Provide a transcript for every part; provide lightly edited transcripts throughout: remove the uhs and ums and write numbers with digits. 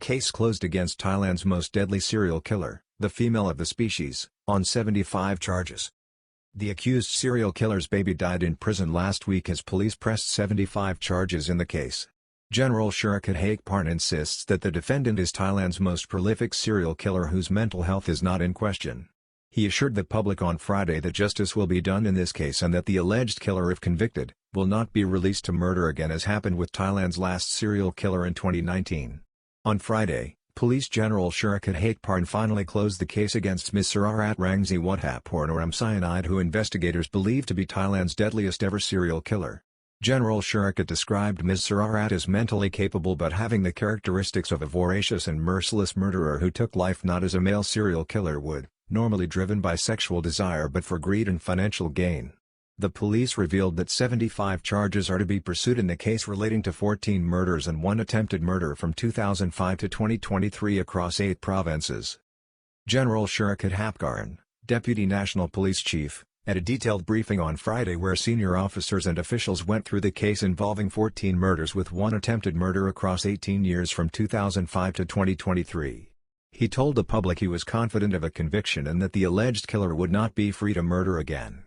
Case closed against Thailand's most deadly serial killer, the female of the species, on 75 charges. The accused serial killer's baby died in prison last week as police pressed 75 charges in the case. General Surachate Hakparn insists that the defendant is Thailand's most prolific serial killer whose mental health is not in question. He assured the public on Friday that justice will be done in this case and that the alleged killer, if convicted, will not be released to murder again, as happened with Thailand's last serial killer in 2019. On Friday, Police General Surachate Hakparn finally closed the case against Ms. Surachate Hakparn, or cyanide, who investigators believe to be Thailand's deadliest ever serial killer. General Surachate described Ms. Surachate as mentally capable but having the characteristics of a voracious and merciless murderer who took life not as a male serial killer would, normally driven by sexual desire but for greed and financial gain. The police revealed that 75 charges are to be pursued in the case relating to 14 murders and 1 attempted murder from 2005 to 2023 across 8 provinces. General Surachate Hakparn, Deputy National Police Chief, at a detailed briefing on Friday where senior officers and officials went through the case involving 14 murders with 1 attempted murder across 18 years from 2005 to 2023. He told the public he was confident of a conviction and that the alleged killer would not be free to murder again.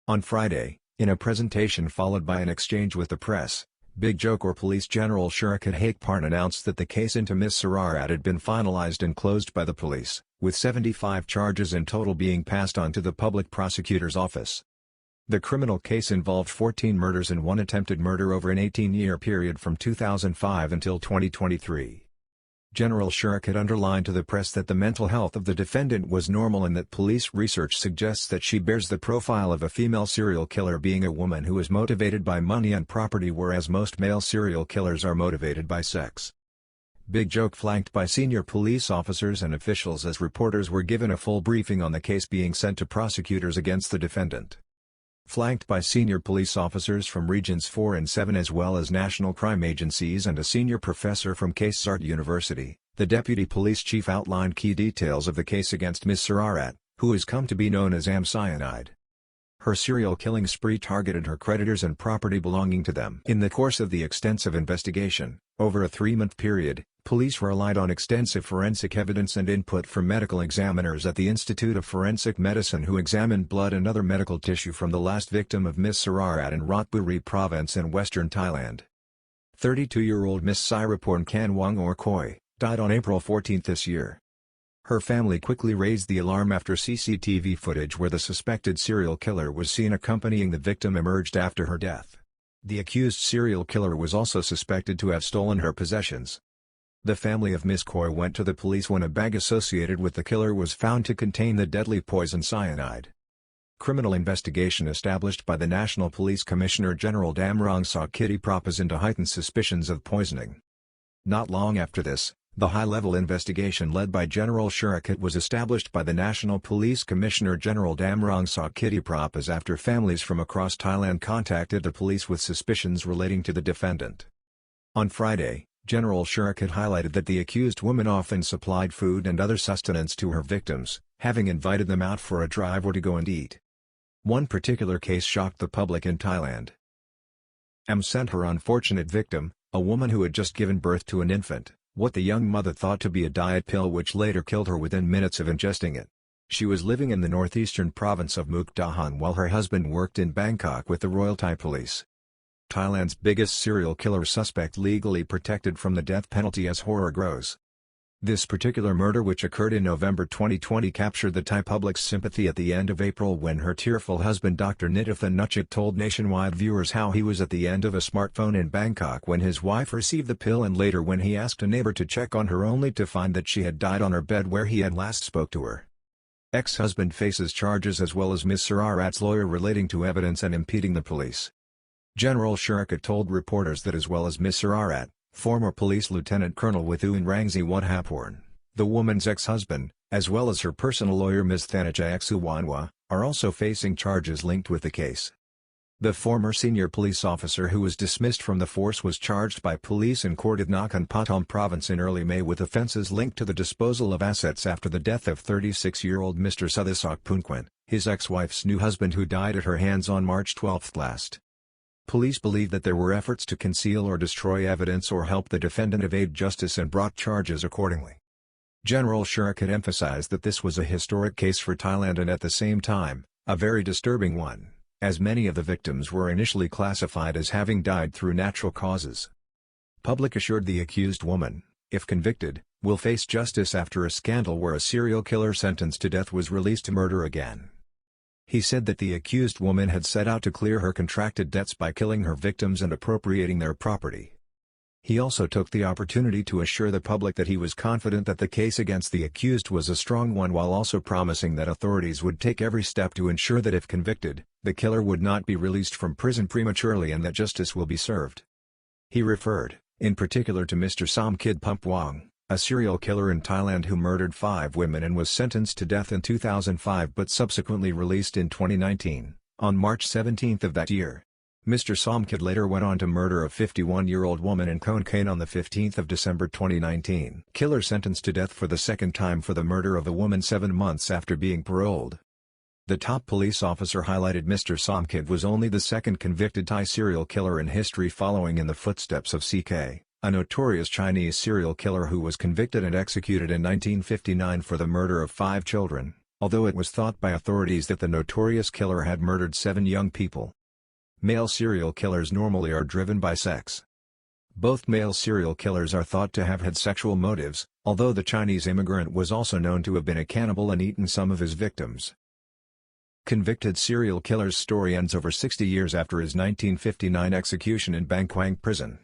On Friday, in a presentation followed by an exchange with the press, Big Joke or Police General Surachate Hakparn announced that the case into Ms. Surachate had been finalized and closed by the police, with 75 charges in total being passed on to the public prosecutor's office. The criminal case involved 14 murders and 1 attempted murder over an 18-year period from 2005 until 2023. General Surachate underlined to the press that the mental health of the defendant was normal and that police research suggests that she bears the profile of a female serial killer, being a woman who is motivated by money and property, whereas most male serial killers are motivated by sex. Big Joke flanked by senior police officers and officials as reporters were given a full briefing on the case being sent to prosecutors against the defendant. Flanked by senior police officers from Regions 4 and 7 as well as national crime agencies and a senior professor from Surachate University, the deputy police chief outlined key details of the case against Ms. Surachate, who has come to be known as cyanide. Her serial killing spree targeted her creditors and property belonging to them. In the course of the extensive investigation, over a 3-month period, police relied on extensive forensic evidence and input from medical examiners at the Institute of Forensic Medicine who examined blood and other medical tissue from the last victim of Ms. Surachate in Ratchaburi province in western Thailand. 32-year-old Ms. Surachate Kanwang or Koi, died on April 14 this year. Her family quickly raised the alarm after CCTV footage where the suspected serial killer was seen accompanying the victim emerged after her death. The accused serial killer was also suspected to have stolen her possessions. The family of Ms. Koi went to the police when a bag associated with the killer was found to contain the deadly poison cyanide. Criminal investigation established by the National Police Commissioner General Damrong Sakitty Prop is into heightened suspicions of poisoning. Not long after this, the high-level investigation led by General Surachate was established by the National Police Commissioner General Damrong Sakitty Prop as after families from across Thailand contacted the police with suspicions relating to the defendant. On Friday, General Surachate highlighted that the accused woman often supplied food and other sustenance to her victims, having invited them out for a drive or to go and eat. One particular case shocked the public in Thailand. Sent her unfortunate victim, a woman who had just given birth to an infant, what the young mother thought to be a diet pill which later killed her within minutes of ingesting it. She was living in the northeastern province of Mukdahan while her husband worked in Bangkok with the Royal Thai Police. Thailand's biggest serial killer suspect legally protected from the death penalty as horror grows. This particular murder, which occurred in November 2020, captured the Thai public's sympathy at the end of April when her tearful husband Dr. Nititha Nuchat told nationwide viewers how he was at the end of a smartphone in Bangkok when his wife received the pill, and later when he asked a neighbor to check on her only to find that she had died on her bed where he had last spoke to her. Ex-husband faces charges as well as Ms. Surachate's lawyer relating to evidence and impeding the police. General Surachate told reporters that as well as Ms. Surachate, former police lieutenant colonel Withuan Hakparn, the woman's ex-husband, as well as her personal lawyer Ms. Thanachai Suwanwa, are also facing charges linked with the case. The former senior police officer who was dismissed from the force was charged by police in court of Nakhon Pathom province in early May with offences linked to the disposal of assets after the death of 36-year-old Mr. Suthisak Punquin, his ex-wife's new husband, who died at her hands on March 12 last. Police believe that there were efforts to conceal or destroy evidence or help the defendant evade justice and brought charges accordingly. General Surachate emphasized that this was a historic case for Thailand and at the same time, a very disturbing one, as many of the victims were initially classified as having died through natural causes. Public assured the accused woman, if convicted, will face justice after a scandal where a serial killer sentenced to death was released to murder again. He said that the accused woman had set out to clear her contracted debts by killing her victims and appropriating their property. He also took the opportunity to assure the public that he was confident that the case against the accused was a strong one while also promising that authorities would take every step to ensure that if convicted, the killer would not be released from prison prematurely and that justice will be served. He referred, in particular to Mr. Somkid Pumpwong, a serial killer in Thailand who murdered 5 women and was sentenced to death in 2005 but subsequently released in 2019, on March 17 of that year. Mr. Somkid later went on to murder a 51-year-old woman in Khon Kaen on 15 December 2019. Killer sentenced to death for the second time for the murder of a woman 7 months after being paroled. The top police officer highlighted Mr. Somkid was only the second convicted Thai serial killer in history following in the footsteps of CK, a notorious Chinese serial killer who was convicted and executed in 1959 for the murder of 5 children, although it was thought by authorities that the notorious killer had murdered 7 young people. Male serial killers normally are driven by sex. Both male serial killers are thought to have had sexual motives, although the Chinese immigrant was also known to have been a cannibal and eaten some of his victims. Convicted serial killer's story ends over 60 years after his 1959 execution in Bangkok prison.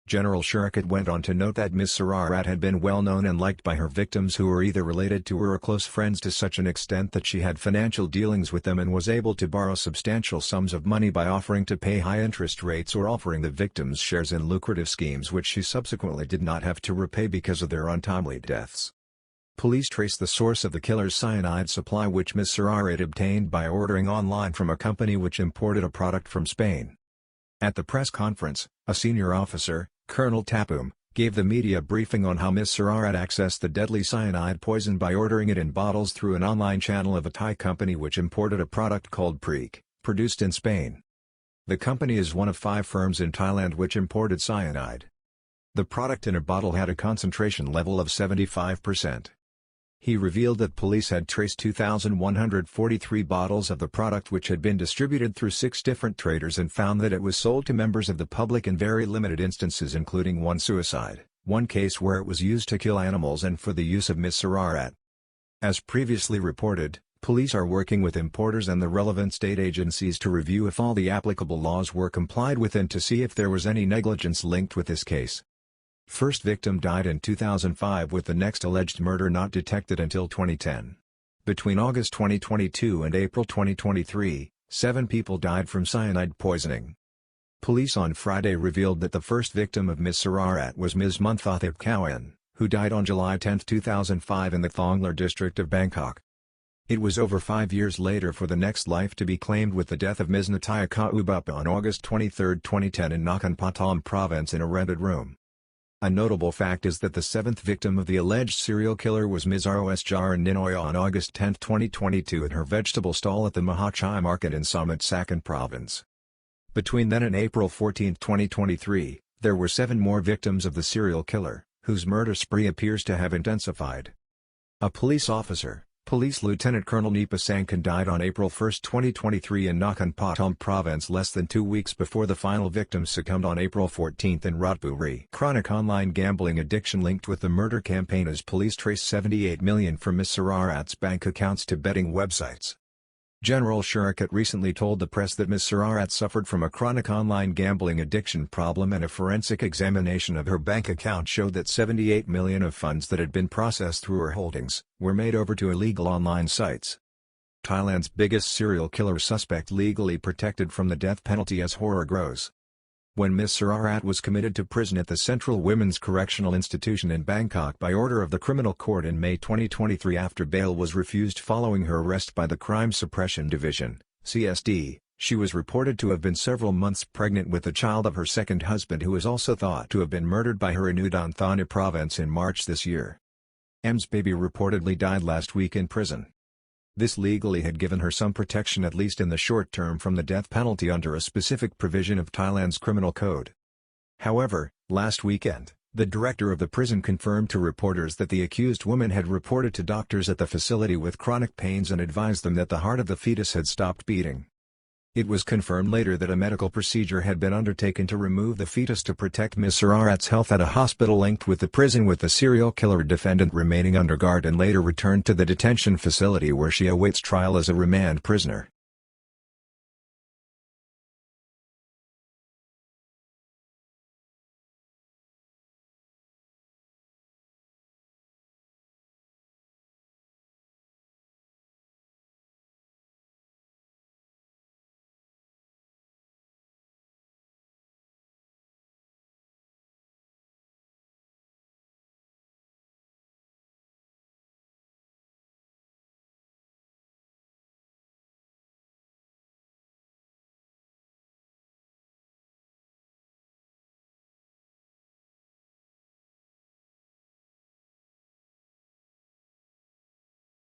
General Surachate went on to note that Ms. Surachate had been well known and liked by her victims who were either related to her or close friends to such an extent that she had financial dealings with them and was able to borrow substantial sums of money by offering to pay high interest rates or offering the victims shares in lucrative schemes which she subsequently did not have to repay because of their untimely deaths. Police traced the source of the killer's cyanide supply which Ms. Surachate obtained by ordering online from a company which imported a product from Spain. At the press conference, a senior officer, Colonel Tapum, gave the media a briefing on how Ms. Surachate accessed the deadly cyanide poison by ordering it in bottles through an online channel of a Thai company which imported a product called Preek, produced in Spain. The company is one of 5 firms in Thailand which imported cyanide. The product in a bottle had a concentration level of 75%. He revealed that police had traced 2,143 bottles of the product which had been distributed through 6 different traders and found that it was sold to members of the public in very limited instances including 1 suicide, 1 case where it was used to kill animals and for the use of Ms. Surachate. As previously reported, police are working with importers and the relevant state agencies to review if all the applicable laws were complied with and to see if there was any negligence linked with this case. First victim died in 2005 with the next alleged murder not detected until 2010. Between August 2022 and April 2023, 7 people died from cyanide poisoning. Police on Friday revealed that the first victim of Ms. Surachate was Ms. Mukdahan Hakparn, who died on July 10, 2005 in the Thonglar district of Bangkok. It was over 5 years later for the next life to be claimed with the death of Ms. Nataya Kaubapa on August 23, 2010 in Nakhon Pathom province in a rented room. A notable fact is that the 7th victim of the alleged serial killer was Ms. Ros Jaran Ninoya on August 10, 2022 in her vegetable stall at the Mahachai market in Samut Sakhon province. Between then and April 14, 2023, there were 7 more victims of the serial killer, whose murder spree appears to have intensified. A police officer, Police Lieutenant Colonel Nipa Sangkan died on April 1, 2023 in Nakhon Pathom province less than 2 weeks before the final victim succumbed on April 14 in Ratchaburi. Chronic online gambling addiction linked with the murder campaign as police trace 78 million from Ms. Surachate's bank accounts to betting websites. General Surachate recently told the press that Ms. Surachate suffered from a chronic online gambling addiction problem and a forensic examination of her bank account showed that 78 million of funds that had been processed through her holdings were made over to illegal online sites. Thailand's biggest serial killer suspect legally protected from the death penalty as horror grows. When Ms. Surachate was committed to prison at the Central Women's Correctional Institution in Bangkok by order of the Criminal Court in May 2023 after bail was refused following her arrest by the Crime Suppression Division, CSD, she was reported to have been several months pregnant with the child of her second husband who is also thought to have been murdered by her in Udon Thani province in March this year. M's baby reportedly died last week in prison. This legally had given her some protection at least in the short term from the death penalty under a specific provision of Thailand's criminal code. However, last weekend, the director of the prison confirmed to reporters that the accused woman had reported to doctors at the facility with chronic pains and advised them that the heart of the fetus had stopped beating. It was confirmed later that a medical procedure had been undertaken to remove the fetus to protect Ms. Surachate's health at a hospital linked with the prison, with the serial killer defendant remaining under guard and later returned to the detention facility where she awaits trial as a remand prisoner.